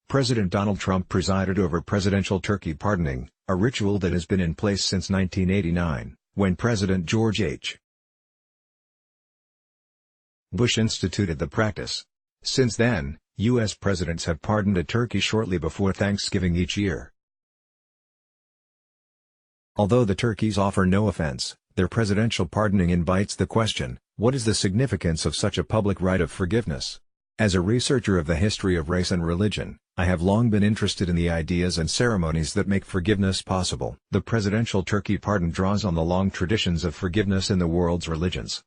President Donald Trump presided over presidential turkey pardoning, a ritual that has been in place since 1989, when President George H. Bush instituted the practice. Since then, U.S. presidents have pardoned a turkey shortly before Thanksgiving each year. Although the turkeys offer no offense, their presidential pardoning invites the question, what is the significance of such a public rite of forgiveness? As a researcher of the history of race and religion, I have long been interested in the ideas and ceremonies that make forgiveness possible. The presidential turkey pardon draws on the long traditions of forgiveness in the world's religions.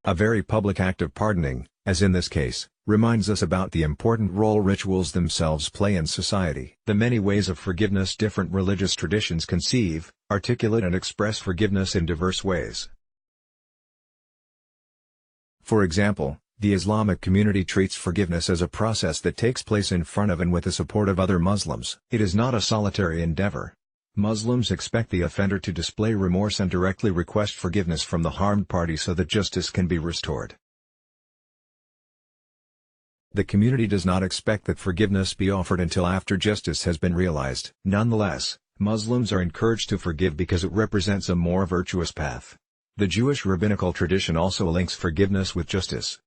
A very public act of pardoning, as in this case, reminds us about the important role rituals themselves play in society. The many ways of forgiveness different religious traditions conceive, articulate and express forgiveness in diverse ways. For example, the Islamic community treats forgiveness as a process that takes place in front of and with the support of other Muslims. It is not a solitary endeavor. Muslims expect the offender to display remorse and directly request forgiveness from the harmed party so that justice can be restored. The community does not expect that forgiveness be offered until after justice has been realized. Nonetheless, Muslims are encouraged to forgive because it represents a more virtuous path. The Jewish rabbinical tradition also links forgiveness with justice.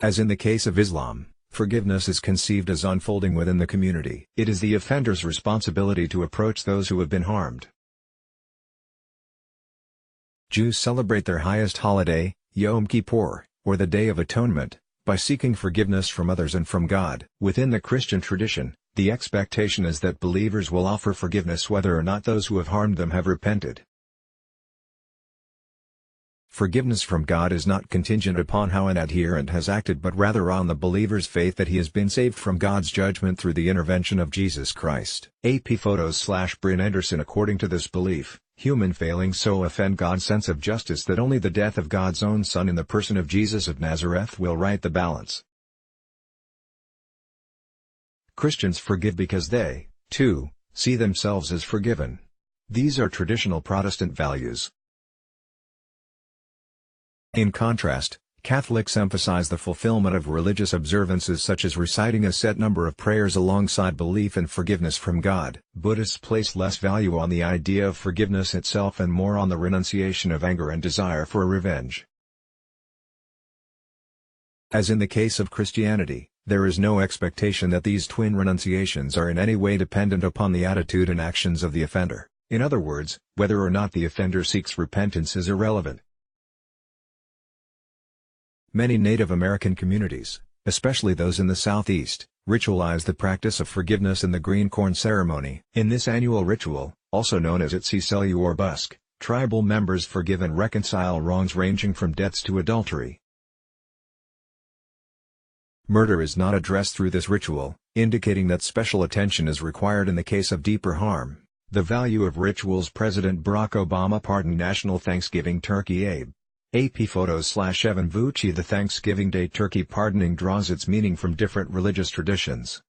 As in the case of Islam, forgiveness is conceived as unfolding within the community. It is the offender's responsibility to approach those who have been harmed. Jews celebrate their highest holiday, Yom Kippur, or the Day of Atonement, by seeking forgiveness from others and from God. Within the Christian tradition, the expectation is that believers will offer forgiveness whether or not those who have harmed them have repented. Forgiveness from God is not contingent upon how an adherent has acted but rather on the believer's faith that he has been saved from God's judgment through the intervention of Jesus Christ. AP Photos/Bryn Anderson. According to this belief, human failings so offend God's sense of justice that only the death of God's own Son in the person of Jesus of Nazareth will right the balance. Christians forgive because they, too, see themselves as forgiven. These are traditional Protestant values. In contrast, Catholics emphasize the fulfillment of religious observances such as reciting a set number of prayers alongside belief in forgiveness from God. Buddhists place less value on the idea of forgiveness itself and more on the renunciation of anger and desire for revenge. As in the case of Christianity, there is no expectation that these twin renunciations are in any way dependent upon the attitude and actions of the offender. In other words, whether or not the offender seeks repentance is irrelevant. Many Native American communities, especially those in the Southeast, ritualize the practice of forgiveness in the green corn ceremony. In this annual ritual, also known as Itsiselu or Busk, tribal members forgive and reconcile wrongs ranging from deaths to adultery. Murder is not addressed through this ritual, indicating that special attention is required in the case of deeper harm. The value of rituals. President Barack Obama pardoned National Thanksgiving Turkey AP Photos/Evan Vucci. The Thanksgiving Day turkey pardoning draws its meaning from different religious traditions.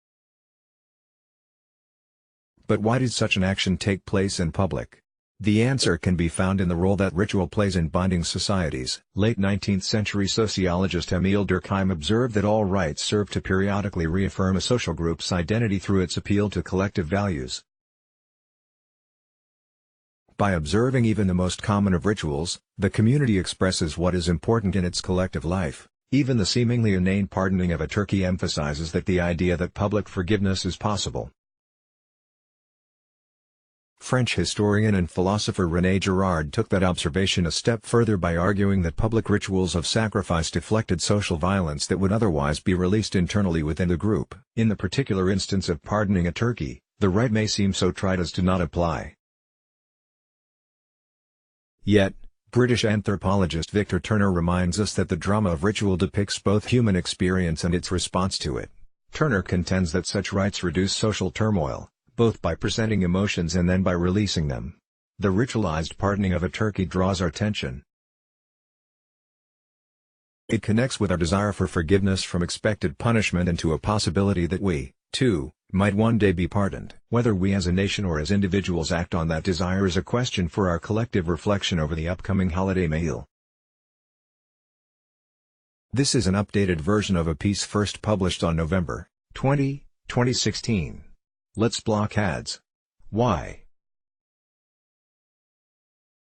But why did such an action take place in public? The answer can be found in the role that ritual plays in binding societies. Late 19th century sociologist Emile Durkheim observed that all rites serve to periodically reaffirm a social group's identity through its appeal to collective values. By observing even the most common of rituals, the community expresses what is important in its collective life. Even the seemingly inane pardoning of a turkey emphasizes that the idea that public forgiveness is possible. French historian and philosopher René Girard took that observation a step further by arguing that public rituals of sacrifice deflected social violence that would otherwise be released internally within the group. In the particular instance of pardoning a turkey, the rite may seem so trite as to not apply. Yet, British anthropologist Victor Turner reminds us that the drama of ritual depicts both human experience and its response to it. Turner contends that such rites reduce social turmoil, both by presenting emotions and then by releasing them. The ritualized pardoning of a turkey draws our attention. It connects with our desire for forgiveness from expected punishment and to a possibility that we, too, might one day be pardoned. Whether we as a nation or as individuals act on that desire is a question for our collective reflection over the upcoming holiday meal. This is an updated version of a piece first published on November 20, 2016. Let's block ads. Why?